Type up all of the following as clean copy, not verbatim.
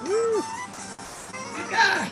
Woo! God.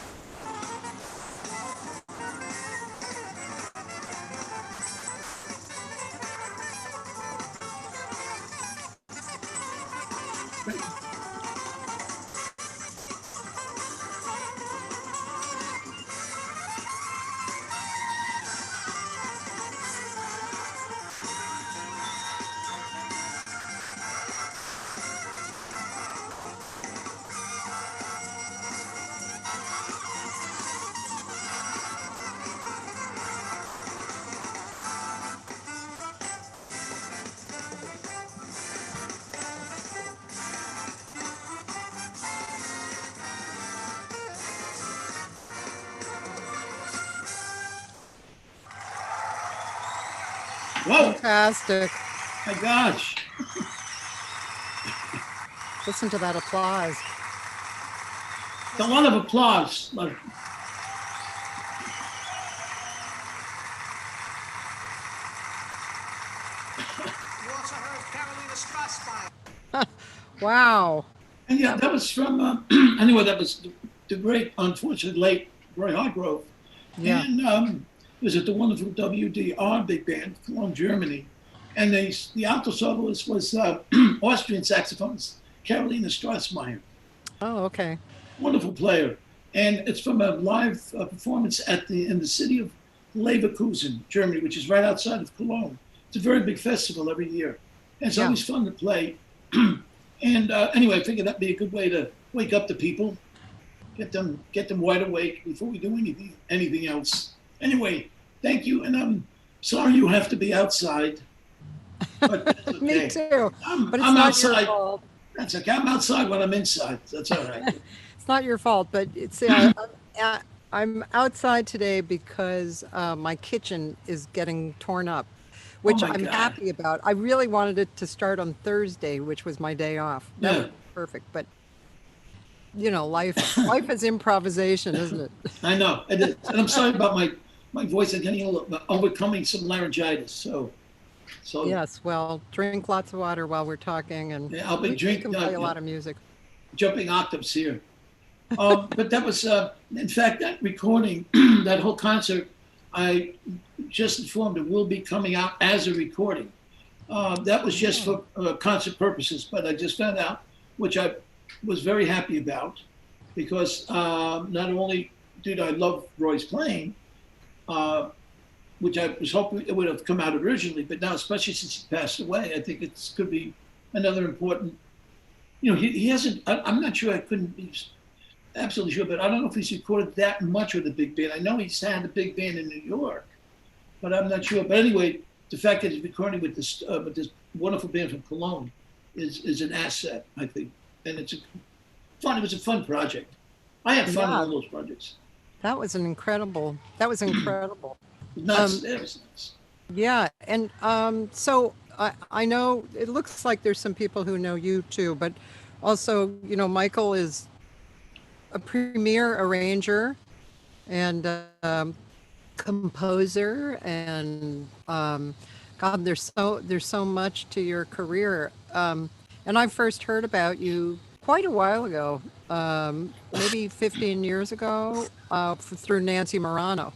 Whoa! Fantastic. My gosh! Listen to that applause. It's a lot of applause. Like, You also heard Carolina Strasberg. Wow. and yeah, that was from anyway. That was the great, unfortunately late Roy Hargrove, Yeah. and it was at the wonderful WDR big band, Cologne, Germany, and the alto soloist was Austrian saxophonist Carolina Strassmeyer, Oh, okay. wonderful player, and it's from a live performance in the city of Leverkusen, Germany, which is right outside of Cologne. It's a very big festival every year, and it's Yeah. always fun to play. And anyway, I figured that'd be a good way to wake up the people, get them wide awake before we do anything else. Anyway, thank you, and I'm sorry you have to be outside, but that's okay. Me too. I'm, But it's I'm not your outside. fault. That's okay. I'm outside when I'm inside. That's all right. It's not your fault, but it's uh, I'm outside today because my kitchen is getting torn up, Oh which my I'm God. happy about. I really wanted it to start on Thursday, which was my day off. That Yeah, would be perfect, but life is improvisation, isn't it? I know. It is. And I'm sorry about my voice. I'm getting a little overcoming some laryngitis. So Yes, well, drink lots of water while we're talking, and yeah, I'll be we can drinking, play a lot of music. jumping octaves here. But that was, in fact, that recording, that whole concert, I just informed it will be coming out as a recording. That was just Oh, for concert purposes, but I just found out, which I was very happy about, because not only did I love Roy's playing, uh, which I was hoping it would have come out originally, but now, especially since he passed away, I think it could be another important. He hasn't. I'm not sure. I couldn't be absolutely sure, but I don't know if he's recorded that much with a big band. I know he's had a big band in New York, but I'm not sure. But anyway, the fact that he's recording with this wonderful band from Cologne is an asset, I think, and it's a fun. It was a fun project. I had fun in yeah, all those projects. that was incredible. It was nuts. Um, It was nuts. yeah, and so I know it looks like there's some people who know you too, but also, Michael is a premier arranger and composer, and God, there's so much to your career. And I first heard about you quite a while ago, maybe 15 years ago, through Nancy Morano.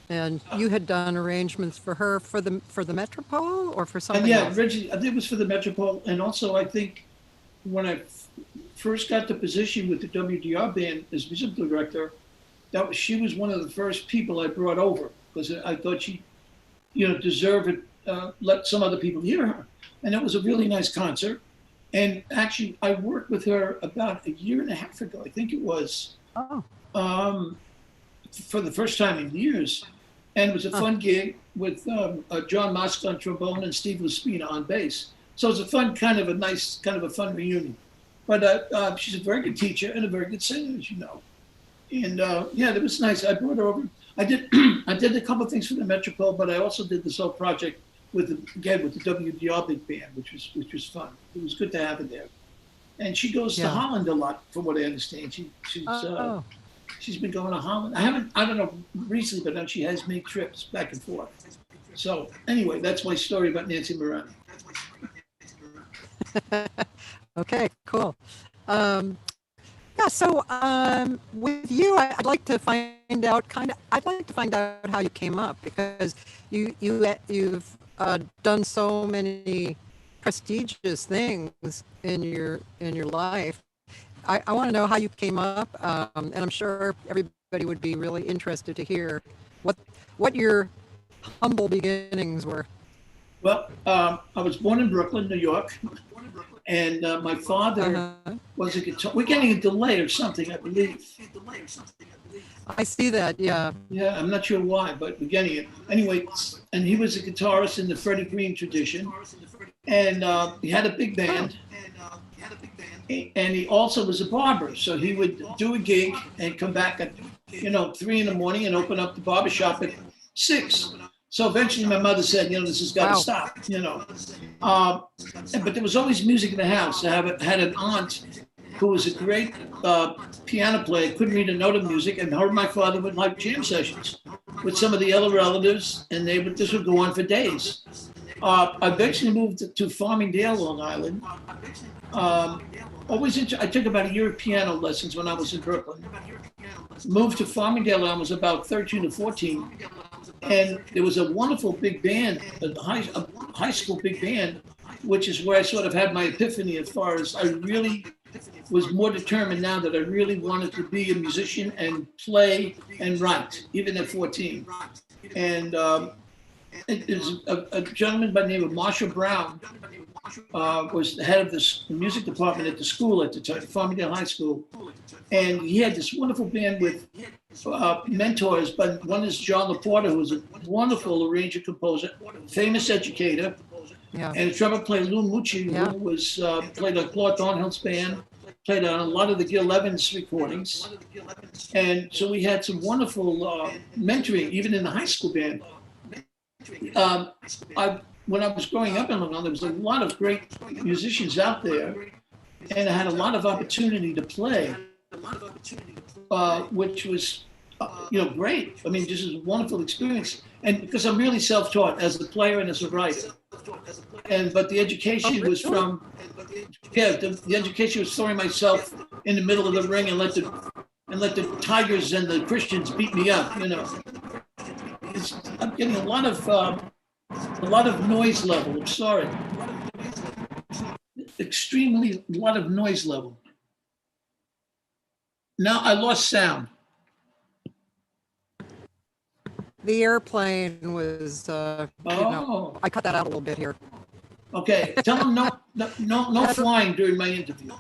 And you had done arrangements for her for the Metropole or for And something yeah, else? originally, I think it was for the Metropole, and also I think when I first got the position with the WDR band as musical director, she was one of the first people I brought over because I thought she, deserved it. Let some other people hear her, and it was a really nice concert. And actually, I worked with her about a year and a half ago, I think it was, Oh, for the first time in years. And it was a fun gig with John Mosk on trombone and Steve Laspina on bass. So it was a nice, kind of a fun reunion. But she's a very good teacher and a very good singer, as you know. And yeah, it was nice. I brought her over. I did I did a couple of things for the Metropole, but I also did this whole project with the WDR big band, which was fun. It was good to have her there. And she goes to Holland a lot, from what I understand. She's been going to Holland. I don't know recently, but she has made trips back and forth. So anyway, that's my story about Nancy Morani. okay, cool. Yeah, so with you, I'd like to find out how you came up, because you've done so many prestigious things in your life. I want to know how you came up, and I'm sure everybody would be really interested to hear what your humble beginnings were. Well, I was born in Brooklyn, New York, and my father was a guitar. We're getting a delay or something, I believe. I see that, yeah. Yeah, I'm not sure why, but we're getting it. Anyway, and he was a guitarist in the Freddie Green tradition, and he had a big band. And he also was a barber, so he would do a gig and come back at 3 in the morning and open up the barber shop at 6. So eventually my mother said, this has got to stop, but there was always music in the house. I had an aunt who was a great piano player, couldn't read a note of music, and her and my father would like jam sessions with some of the other relatives, and this would go on for days. I eventually moved to Farmingdale, Long Island. I took about a year of piano lessons when I was in Brooklyn. Moved to Farmingdale when I was about 13 or 14. And there was a wonderful big band, a high school big band, which is where I sort of had my epiphany as far as I really was more determined now that I really wanted to be a musician and play and write, even at 14. And it was a gentleman by the name of Marshall Brown, was the head of the music department at the school at the time, Farmingdale High School. And he had this wonderful band with mentors, but one is John LaPorta, who was a wonderful arranger, composer, famous educator, and a trumpet player, Lou Mucci, who was played on Claude Thornhill's band, played on a lot of the Gil Evans recordings. And so we had some wonderful mentoring, even in the high school band. When I was growing up in Long Island, there was a lot of great musicians out there, and I had a lot of opportunity to play, which was, great. I mean, this is a wonderful experience, and because I'm really self-taught as a player and as a writer, but the education was from, the education was throwing myself in the middle of the ring and let the Tigers and the Christians beat me up. I'm getting a lot of noise level. I'm sorry. Extremely a lot of noise level. Now I lost sound. The airplane was, I cut that out a little bit here. Okay, tell them no flying during my interview.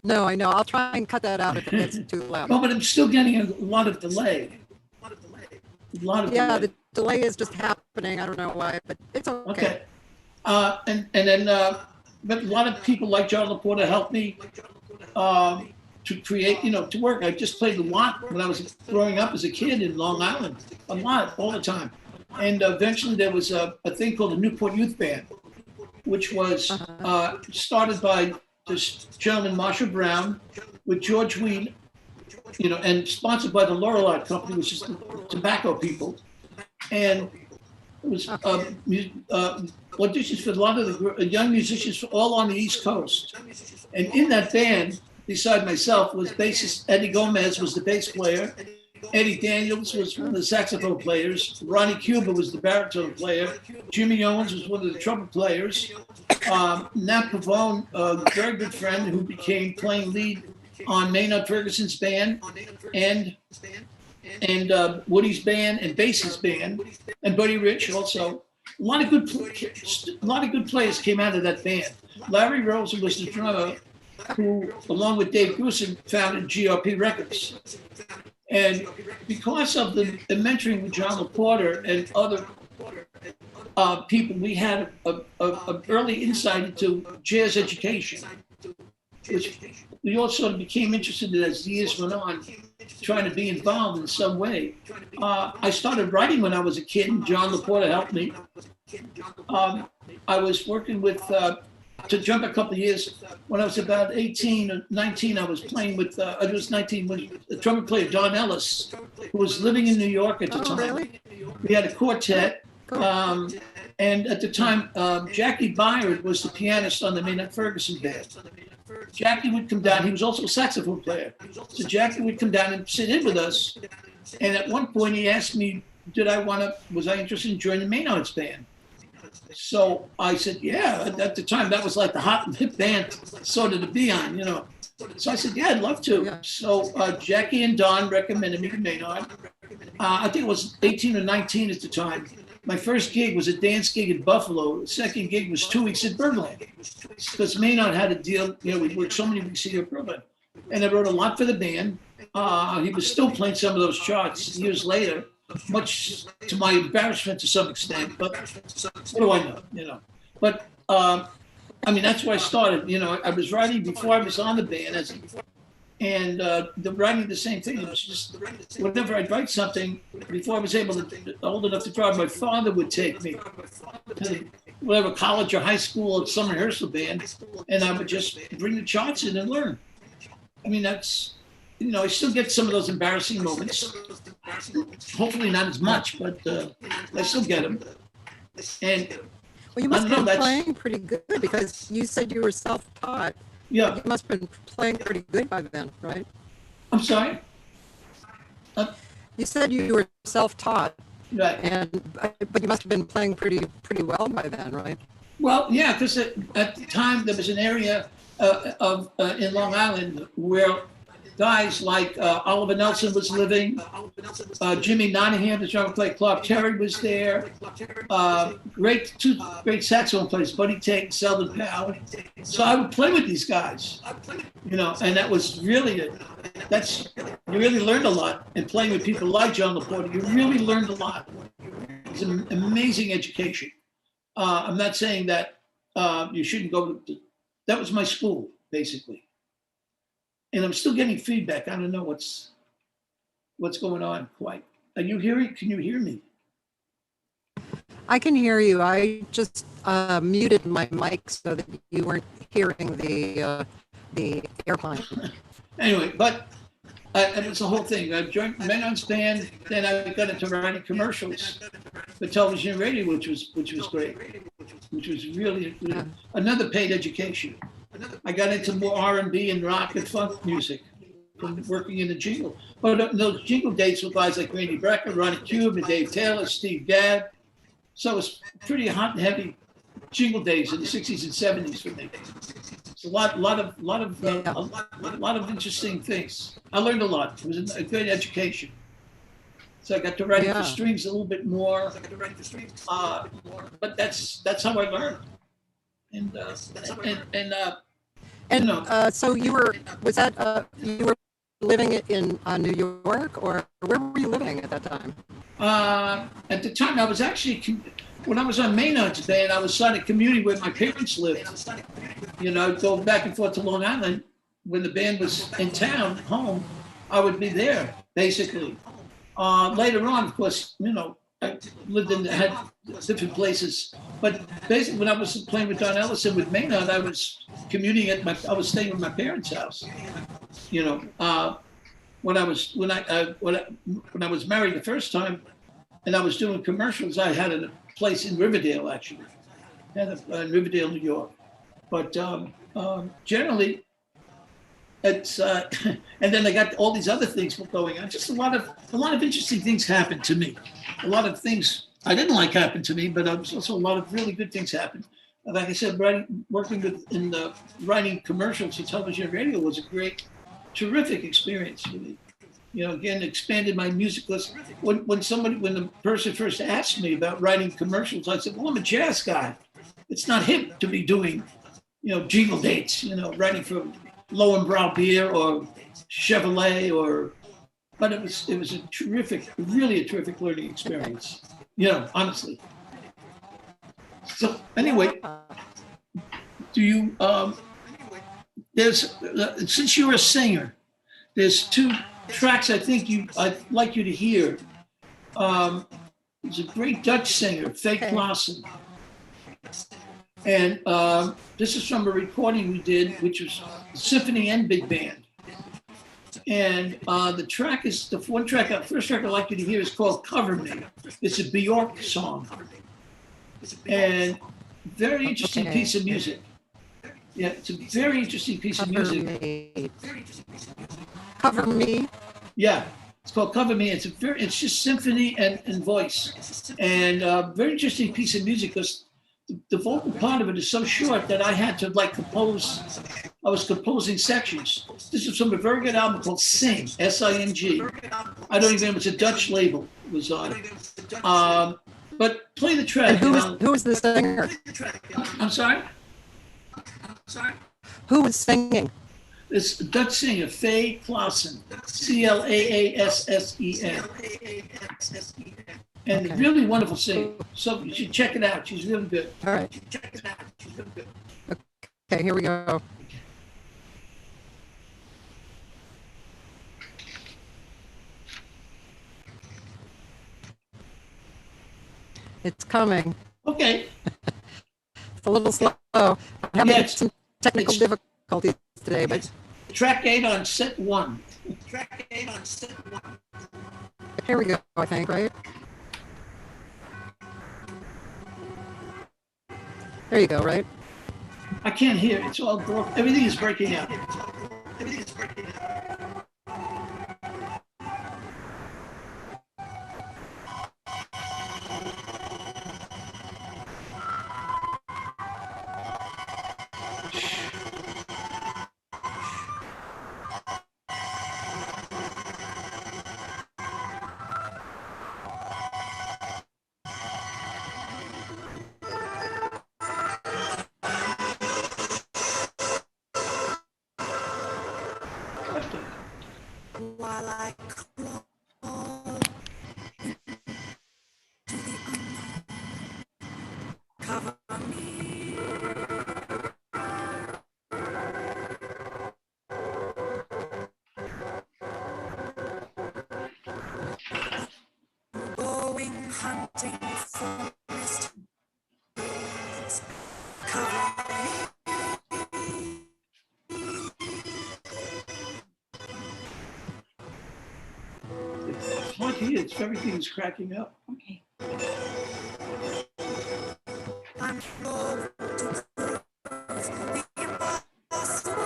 No, I know. I'll try and cut that out if it gets too loud. No, but I'm still getting a lot of delay. The delay is just happening. I don't know why, but it's okay. And then, but a lot of people like John LaPorta helped me to create, to work. I just played a lot when I was growing up as a kid in Long Island, a lot, all the time. And eventually there was a thing called the Newport Youth Band, which was started by this gentleman, Marshall Brown, with George Weed, and sponsored by the Lorillard Company, which is the tobacco people. And it was auditions for a lot of the young musicians all on the East Coast. And in that band, beside myself, was bassist Eddie Gomez, was the bass player, Eddie Daniels was one of the saxophone players. Ronnie Cuba was the baritone player. Jimmy Owens was one of the trumpet players. Nat Pavone, a very good friend who became playing lead on Maynard Ferguson's band and Woody's band and Bass's band, and Buddy Rich also. A lot of good players came out of that band. Larry Rosen was the drummer who, along with Dave Grusin, founded GRP Records. And because of the mentoring with John LaPorta and other people, we had a early insight into jazz education, which we all sort of became interested in as the years went on, trying to be involved in some way. I started writing when I was a kid, and John LaPorta helped me. I was working with, to jump a couple of years, when I was about 18 or 19, I was playing with, I was 19, when the trumpet player Don Ellis, who was living in New York at the time. Really? We had a quartet. And at the time, Jackie Byard was the pianist on the Maynard Ferguson band. Jackie would come down. He was also a saxophone player. So Jackie would come down and sit in with us. And at one point, he asked me, was I interested in joining Maynard's band? So I said, yeah. At the time, that was like the hot and hip band sort of to be on, you know. So I said, yeah, I'd love to. So Jackie and Don recommended me to Maynard. I think it was 18 or 19 at the time. My first gig was a dance gig in Buffalo. The second gig was 2 weeks at Birdland, because Maynard had a deal. You know, we worked so many weeks a year at Birdland. And I wrote a lot for the band. He was still playing some of those charts years later, much to my embarrassment to some extent. But what do I know, you know? But, I mean, that's where I started. You know, I was writing before I was on the band, and writing the same thing. It was just whenever I'd write something, before I was old enough to drive, my father would take me to whatever college or high school or some rehearsal band, and I would just bring the charts in and learn. I mean, that's, you know, I still get some of those embarrassing moments. Hopefully not as much, but I still get them. And well, you must have been playing pretty good, because you said you were self-taught. Yeah. You must have been playing pretty good by then, right? I'm sorry? You said you were self-taught. Right. But you must have been playing pretty well by then, right? Well, yeah, because at the time there was an area in Long Island where guys like Oliver Nelson was living, Jimmy Nonahan, the drummer player, Clark Terry was there, two great saxophone players, Buddy Tate and Selden Powell. So I would play with these guys, you know, and that was really you really learned a lot. And playing with people like John LaPorta, you really learned a lot. It's an amazing education. I'm not saying that you shouldn't go that was my school, basically. And I'm still getting feedback. I don't know what's going on quite. Are you hearing? Can you hear me? I can hear you. I just muted my mic so that you weren't hearing the airplane. Anyway, but it was the whole thing. I joined Maynard's band, then I got into writing commercials for television and radio, which was great, which was really another paid education. I got into more R&B and rock and funk music from working in the jingle. But those jingle dates with guys like Randy Brecker, Ronnie Cube, and Dave Taylor, Steve Gadd. So it was pretty hot and heavy jingle days in the 60s and 70s for me. It's a lot of interesting things. I learned a lot. It was a good education. So I got to write the strings a little bit more. But that's how I learned. So you were living in New York, or where were you living at that time? At the time, I was actually, when I was on Maynard's band, I was signing community where my parents lived. You know, I'd go back and forth to Long Island. When the band was in town, home, I would be there, basically. Later on, of course, you know, I had different places, but basically when I was playing with Don Ellison with Maynard, I was commuting I was staying at my parents' house. You know, when I was married the first time, and I was doing commercials, I had a place in Riverdale actually, in Riverdale, New York. But generally, it's and then I got all these other things going on. Just a lot of interesting things happened to me. A lot of things I didn't like happened to me, but also a lot of really good things happened. Like I said, working in writing commercials for television and radio was a great, terrific experience for me. Again, expanded my music list. When the person first asked me about writing commercials, I said, "Well, I'm a jazz guy. It's not hip to be doing, jingle dates. Writing for Lowenbrow beer or Chevrolet but it was really a terrific learning experience. Honestly. So anyway, do you there's since you're a singer, there's two tracks I'd like you to hear. There's a great Dutch singer, Fake Klaassen. And this is from a recording we did, which was symphony and big band. And the first track I'd like you to hear is called Cover Me. It's a Bjork song. And very interesting piece of music. Yeah, it's a very interesting piece of music. Cover Me. Yeah, it's called Cover Me. It's just symphony and voice. And very interesting piece of music because the vocal part of it is so short that I had to compose. I was composing sections. This is from a very good album called Sing, S-I-N-G. I don't even know if it's a Dutch label. It was on it. But play the track. And who is the singer? I'm sorry? Who is singing? It's a Dutch singer, Faye Klaassen, Klaassen. And really wonderful singer. So you should check it out. She's really good. All right. Okay, here we go. It's coming. Okay. It's a little slow. I'm having some technical difficulties today, but track 8 on set 1. Here we go, I think, right? There you go, right? I can't hear. It's all broken. Everything is breaking out. While I crawl to the unknown, cover me. Going hunting for mysteries, cover me. It's hard to hear. Everything's cracking up. Okay. I'm low to the impossible.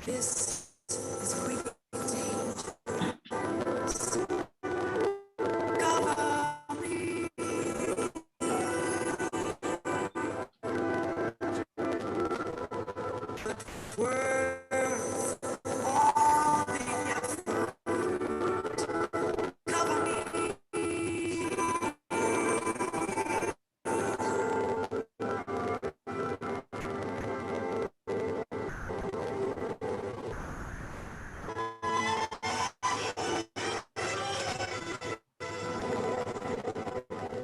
This is real danger. Cover me. But worth all the effort. Cover me.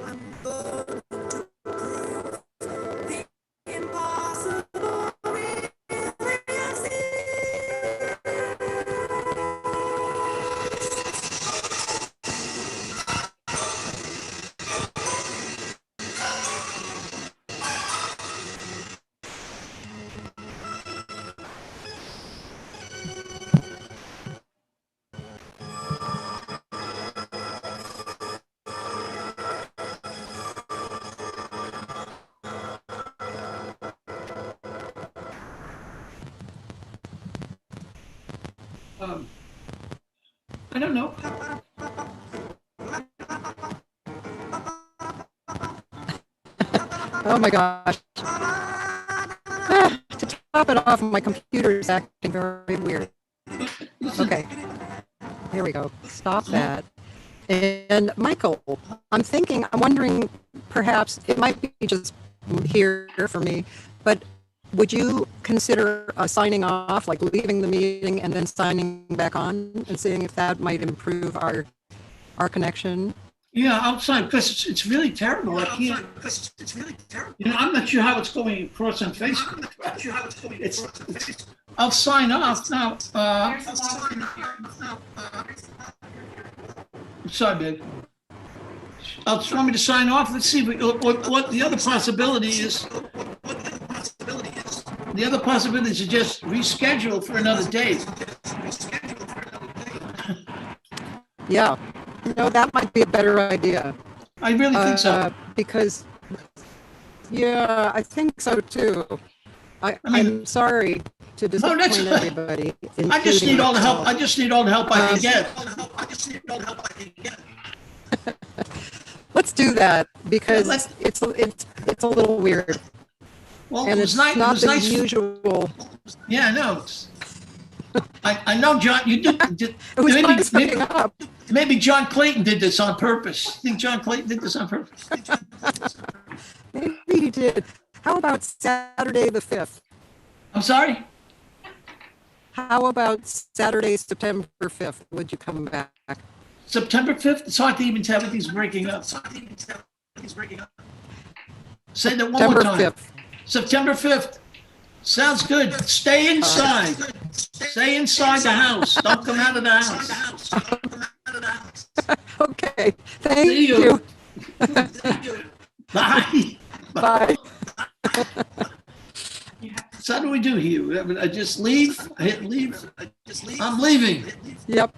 I'm going to prove the impossible reality. I don't know. Oh my gosh. To top it off, my computer is acting very weird. Okay, here we go. Stop that. And Michael, I'm wondering, perhaps it might be just here for me, but would you consider signing off, like leaving the meeting and then signing back on and seeing if that might improve our connection? Yeah, outside, because it's really terrible. I can't. I'm not sure how it's going across on Facebook. I'll sign off now. Sorry, babe. I'll want me to sign off. Let's see what the other possibility is. The other possibility is to just reschedule for another date. Yeah, that might be a better idea. I really think so. Because, yeah, I think so too. I'm sorry to disappoint everybody. I just need all the help. I just need all the help I can get. Let's do that because it's a little weird. Well, and it's not the nice. Usual. Yeah, I know. I know, John. You did. It was maybe John Clayton did this on purpose. I think John Clayton did this on purpose. Maybe he did. How about Saturday the 5th? I'm sorry? How about Saturday, September 5th? Would you come back? September 5th? It's hard to even tell. Everything's breaking up. Say that one more time. 5th. September 5th. Sounds good. Stay inside. Stay inside the house. Don't come out of the house. Okay. Thank you. Bye. Bye. So how do we do here? I just leave? I hit leave? I'm leaving. Yep.